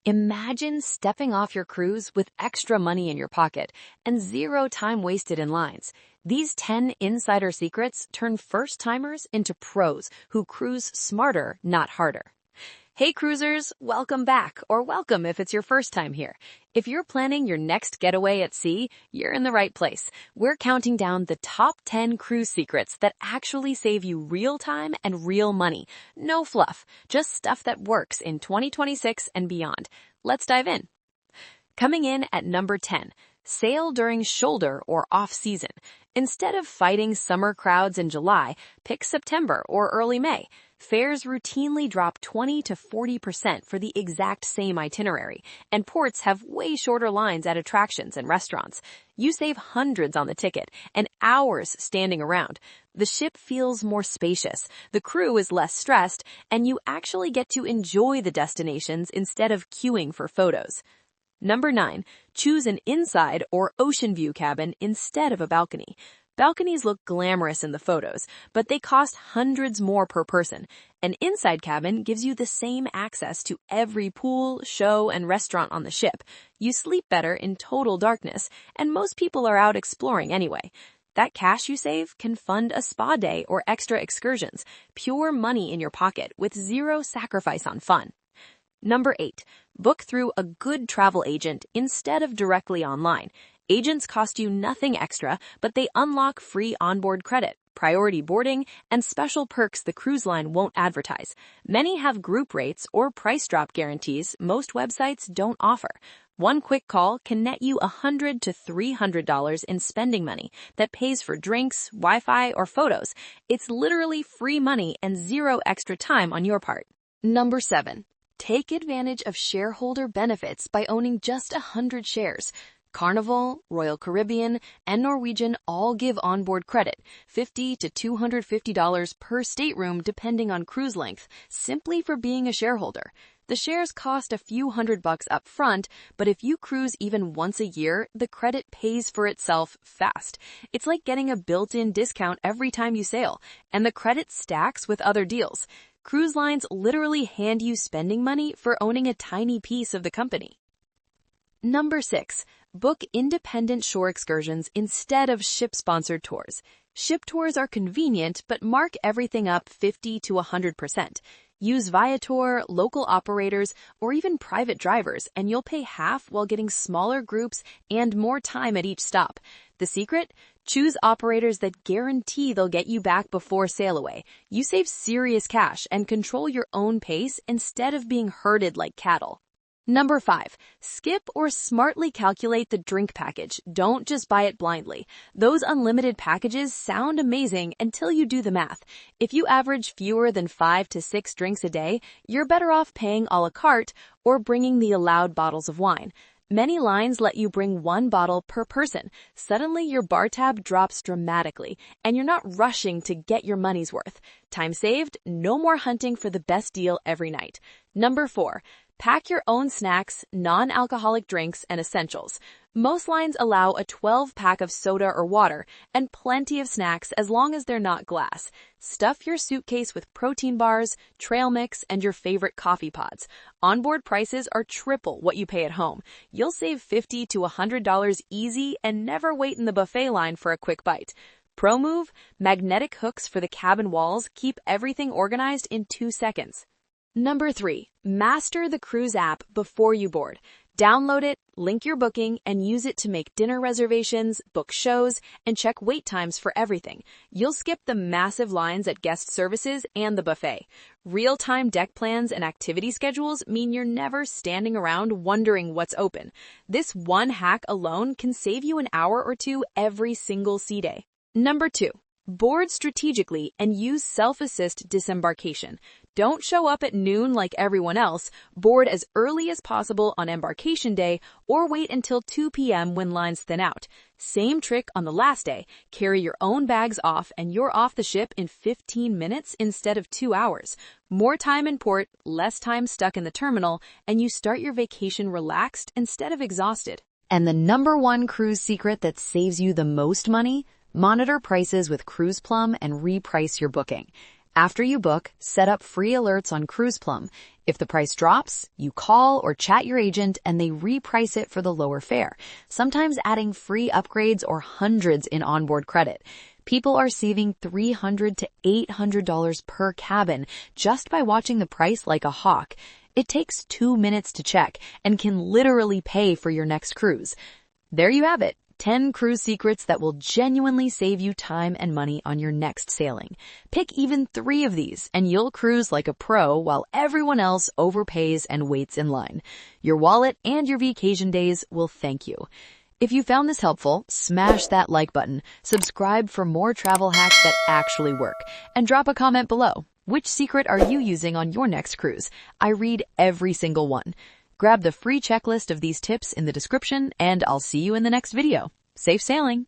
Imagine stepping off your cruise with extra money in your pocket and zero time wasted in lines. These 10 insider secrets turn first-timers into pros who cruise smarter, not harder. Hey cruisers, welcome back, or welcome if it's your first time here. If you're planning your next getaway at sea, you're in the right place. We're counting down the top 10 cruise secrets that actually save you real time and real money. No fluff, just stuff that works in 2026 and beyond. Let's dive in. Coming in at number 10, sail during shoulder or off-season. Instead of fighting summer crowds in July, pick September or early May. Fares routinely drop 20 to 40% for the exact same itinerary, and ports have way shorter lines at attractions and restaurants. You save hundreds on the ticket and hours standing around. The ship feels more spacious, the crew is less stressed, and you actually get to enjoy the destinations instead of queuing for photos. Number 9, choose an inside or ocean view cabin instead of a balcony. Balconies look glamorous in the photos, but they cost hundreds more per person. An inside cabin gives you the same access to every pool, show, and restaurant on the ship. You sleep better in total darkness, and most people are out exploring anyway. That cash you save can fund a spa day or extra excursions. Pure money in your pocket with zero sacrifice on fun. Number 8, book through a good travel agent instead of directly online. Agents cost you nothing extra, but they unlock free onboard credit, priority boarding, and special perks the cruise line won't advertise. Many have group rates or price drop guarantees most websites don't offer. One quick call can net you $100 to $300 in spending money that pays for drinks, Wi-Fi, or photos. It's literally free money and zero extra time on your part. Number 7. Take advantage of shareholder benefits by owning just 100 shares. Carnival, Royal Caribbean, and Norwegian all give onboard credit, $50 to $250 per stateroom depending on cruise length, simply for being a shareholder. The shares cost a few $100 up front, but if you cruise even once a year, the credit pays for itself fast. It's like getting a built-in discount every time you sail, and the credit stacks with other deals. Cruise lines literally hand you spending money for owning a tiny piece of the company. Number 6. Book independent shore excursions instead of ship-sponsored tours. Ship tours are convenient, but mark everything up 50 to 100%. Use Viator, local operators, or even private drivers, and you'll pay half while getting smaller groups and more time at each stop. The secret? Choose operators that guarantee they'll get you back before sail away. You save serious cash and control your own pace instead of being herded like cattle. Number 5, skip or smartly calculate the drink package. Don't just buy it blindly. Those unlimited packages sound amazing until you do the math. If you average fewer than 5 to 6 drinks a day, you're better off paying a la carte or bringing the allowed bottles of wine. Many lines let you bring one bottle per person. Suddenly your bar tab drops dramatically, and you're not rushing to get your money's worth. Time saved, no more hunting for the best deal every night. Number 4, pack your own snacks, non-alcoholic drinks, and essentials. Most lines allow a 12-pack of soda or water and plenty of snacks as long as they're not glass. Stuff your suitcase with protein bars, trail mix, and your favorite coffee pods. Onboard prices are triple what you pay at home. You'll save $50 to $100 easy and never wait in the buffet line for a quick bite. Pro move, magnetic hooks for the cabin walls keep everything organized in 2 seconds. Number 3, master the cruise app before you board. Download it, link your booking, and use it to make dinner reservations, book shows, and check wait times for everything. You'll skip the massive lines at guest services and the buffet. Real-time deck plans and activity schedules mean you're never standing around wondering what's open. This one hack alone can save you an hour or two every single sea day. Number 2, board strategically and use self-assist disembarkation. Don't show up at noon like everyone else. Board as early as possible on embarkation day or wait until 2 p.m. when lines thin out. Same trick on the last day. Carry your own bags off and you're off the ship in 15 minutes instead of 2 hours. More time in port, less time stuck in the terminal, and you start your vacation relaxed instead of exhausted. And the number 1 cruise secret that saves you the most money? Monitor prices with Cruise Plum and reprice your booking. After you book, set up free alerts on Cruise Plum. If the price drops, you call or chat your agent and they reprice it for the lower fare, sometimes adding free upgrades or hundreds in onboard credit. People are saving $300 to $800 per cabin just by watching the price like a hawk. It takes 2 minutes to check and can literally pay for your next cruise. There you have it. 10 cruise secrets that will genuinely save you time and money on your next sailing. Pick even 3 of these and you'll cruise like a pro while everyone else overpays and waits in line. Your wallet and your vacation days will thank you. If you found this helpful, smash that like button, subscribe for more travel hacks that actually work, and drop a comment below. Which secret are you using on your next cruise? I read every single one. Grab the free checklist of these tips in the description, and I'll see you in the next video. Safe sailing!